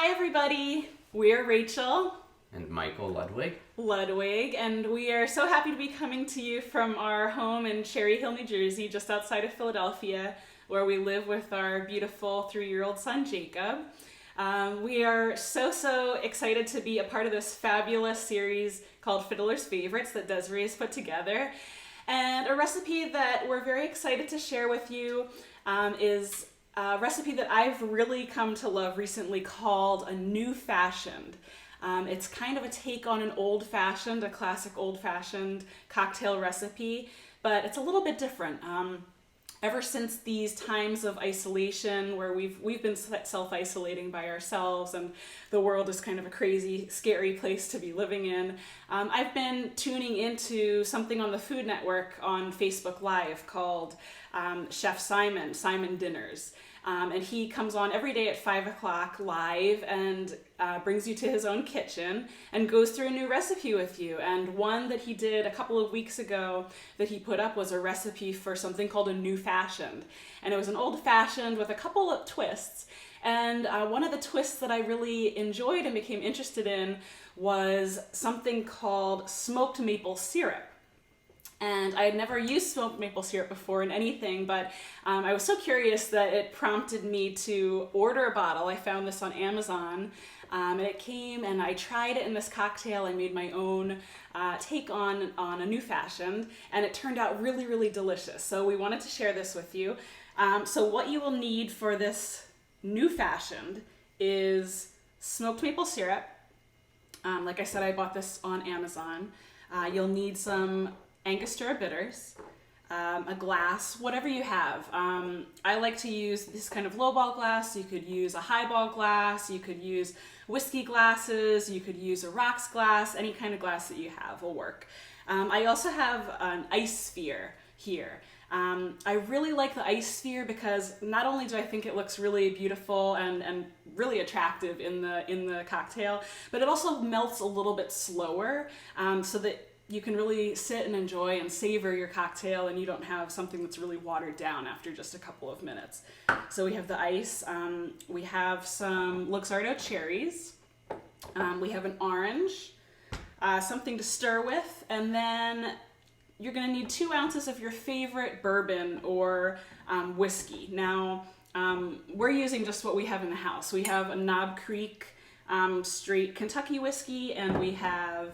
Hi everybody, we're Rachel, And Michael Ludwig, and we are so happy to be coming to you from our home in Cherry Hill, New Jersey, just outside of Philadelphia, where we live with our beautiful 3-year-old son, Jacob. We are so excited to be a part of this fabulous series called Fiddler's Favorites that Desiree has put together. And a recipe that we're very excited to share with you is a recipe that I've really come to love recently called a new fashioned. It's kind of a take on an old-fashioned, a classic old-fashioned cocktail recipe, but it's a little bit different. Ever since these times of isolation where we've been self-isolating by ourselves and the world is kind of a crazy, scary place to be living in, I've been tuning into something on the Food Network on Facebook Live called Chef Simon Dinners. And he comes on every day at 5 o'clock live and brings you to his own kitchen and goes through a new recipe with you. And one that he did a couple of weeks ago that he put up was a recipe for something called a new fashioned. And it was an old fashioned with a couple of twists. And one of the twists that I really enjoyed and became interested in was something called smoked maple syrup. And I had never used smoked maple syrup before in anything, but I was so curious that it prompted me to order a bottle. I found this on Amazon, and it came, and I tried it in this cocktail. I made my own take on a new fashioned, and it turned out really delicious. So we wanted to share this with you. So what you will need for this new fashioned is smoked maple syrup. Like I said, I bought this on Amazon. You'll need some Angostura Bitters, a glass, whatever you have. I like to use this kind of lowball glass. You could use a highball glass, you could use whiskey glasses, you could use a rocks glass, any kind of glass that you have will work. I also have an ice sphere here. I really like the ice sphere because not only do I think it looks really beautiful and really attractive in the cocktail, but it also melts a little bit slower, so that you can really sit and enjoy and savor your cocktail and you don't have something that's really watered down after just a couple of minutes. So we have the ice, we have some Luxardo Cherries, we have an orange, something to stir with, and then you're gonna need 2 ounces of your favorite bourbon or whiskey. Now, we're using just what we have in the house. We have a Knob Creek straight Kentucky whiskey, and we have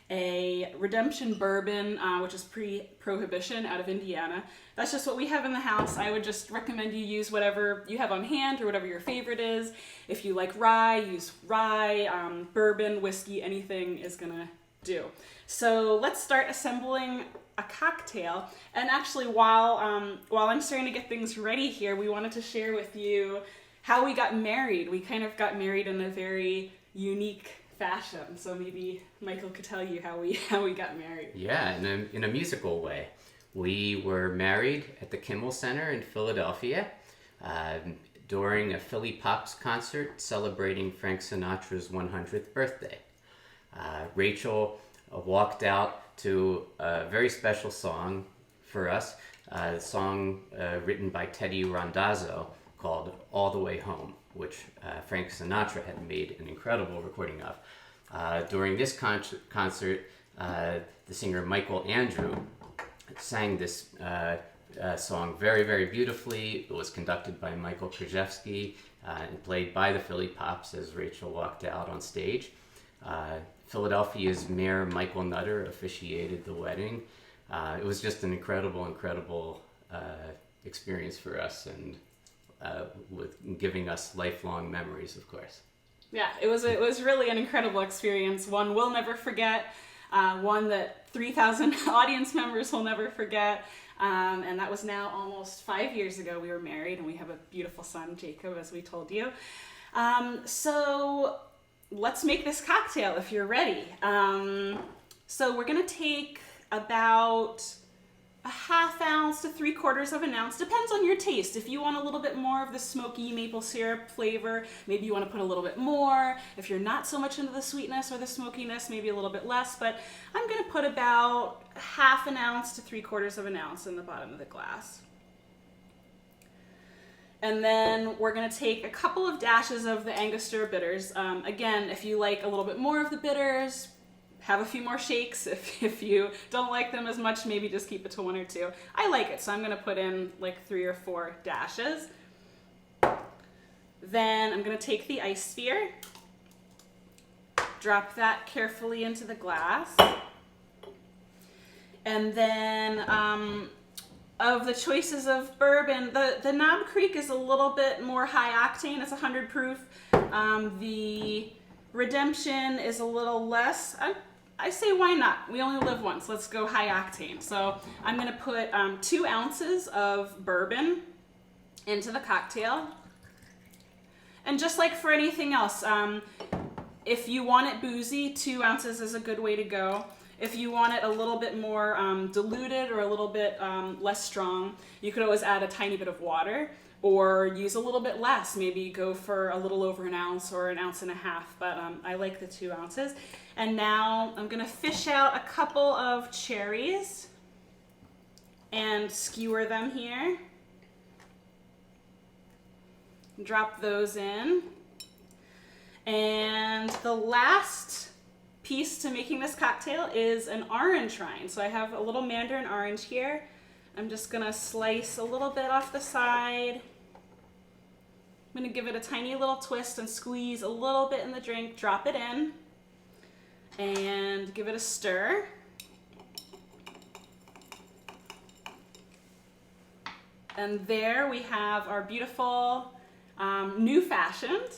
a Redemption Bourbon, which is pre-prohibition out of Indiana. That's just what we have in the house. I would just recommend you use whatever you have on hand or whatever your favorite is. If you like rye, use rye, bourbon, whiskey, anything is gonna do. So let's start assembling a cocktail. And actually, while I'm starting to get things ready here, we wanted to share with you how we got married. We kind of got married in a very unique fashion, so maybe Michael could tell you how we got married. Yeah, in a musical way. We were married at the Kimmel Center in Philadelphia during a Philly Pops concert celebrating Frank Sinatra's 100th birthday. Rachael walked out to a very special song for us, a song written by Teddy Randazzo called All the Way Home, which Frank Sinatra had made an incredible recording of. During this concert, the singer Michael Andrew sang this song very beautifully. It was conducted by Michael Krzyzewski and played by the Philly Pops as Rachael walked out on stage. Philadelphia's Mayor Michael Nutter officiated the wedding. It was just an incredible experience for us, and with giving us lifelong memories, of course. Yeah, it was really an incredible experience. One we'll never forget. One that 3,000 audience members will never forget. And that was now almost 5 years ago we were married, and we have a beautiful son, Jacob, as we told you. So let's make this cocktail if you're ready. So we're gonna take about a 1/2 ounce to 3/4 of an ounce, depends on your taste. If you want a little bit more of the smoky maple syrup flavor, maybe you want to put a little bit more. If you're not so much into the sweetness or the smokiness, maybe a little bit less, but I'm going to put about 1/2 ounce to 3/4 of an ounce in the bottom of the glass. And then we're gonna take a couple of dashes of the Angostura Bitters. Again, if you like a little bit more of the bitters, have a few more shakes. If you don't like them as much, maybe just keep it to 1 or 2. I like it, so I'm gonna put in like 3 or 4 dashes. Then I'm gonna take the ice sphere, drop that carefully into the glass. And then of the choices of bourbon, the Knob Creek is a little bit more high octane. It's 100 proof. The Redemption is a little less. I say why not? We only live once. Let's go high octane. So I'm going to put 2 ounces of bourbon into the cocktail. And just like for anything else, if you want it boozy, 2 ounces is a good way to go. If you want it a little bit more diluted or a little bit less strong, you could always add a tiny bit of water or use a little bit less. Maybe go for a little over 1 ounce or 1.5 ounces. But I like the 2 ounces. And now I'm gonna fish out a couple of cherries and skewer them here. Drop those in. And the last piece to making this cocktail is an orange rind. So I have a little mandarin orange here. I'm just gonna slice a little bit off the side. I'm gonna give it a tiny little twist and squeeze a little bit in the drink, drop it in, and give it a stir. And there we have our beautiful new fashioned,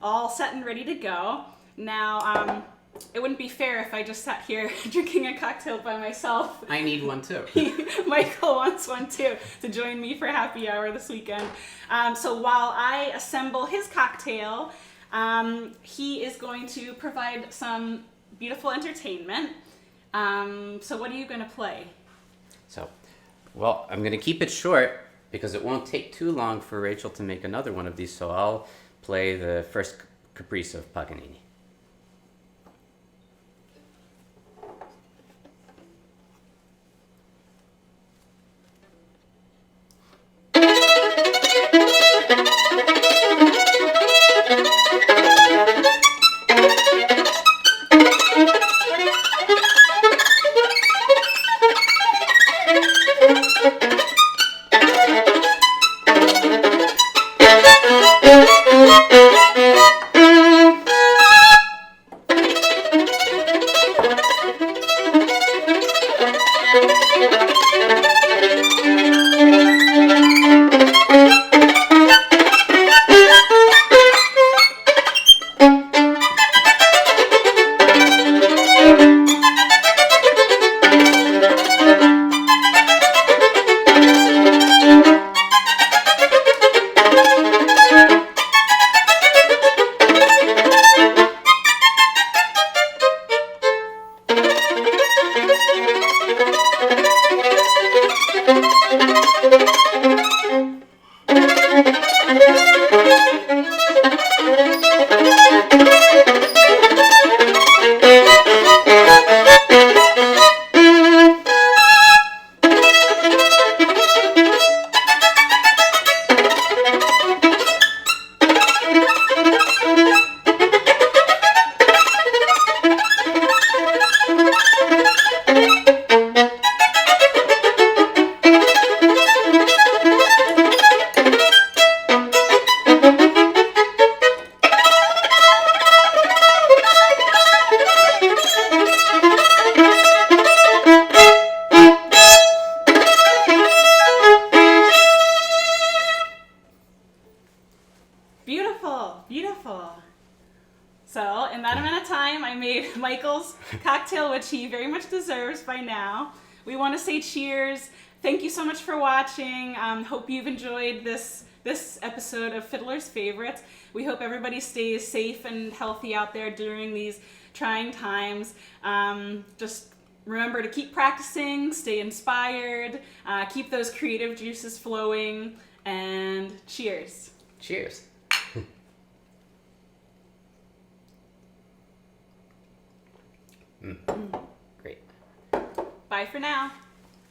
all set and ready to go. Now, it wouldn't be fair if I just sat here drinking a cocktail by myself. I need one too. Michael wants one too to join me for happy hour this weekend. So while I assemble his cocktail, he is going to provide some beautiful entertainment. So what are you going to play? So, well, I'm going to keep it short because it won't take too long for Rachel to make another one of these. So I'll play the first caprice of Paganini. So in that amount of time, I made Michael's cocktail, which he very much deserves by now. We want to say cheers. Thank you so much for watching. Hope you've enjoyed this episode of Fiddler's Favorites. We hope everybody stays safe and healthy out there during these trying times. Just remember to keep practicing, stay inspired, keep those creative juices flowing, and cheers. Cheers. Great. Bye for now.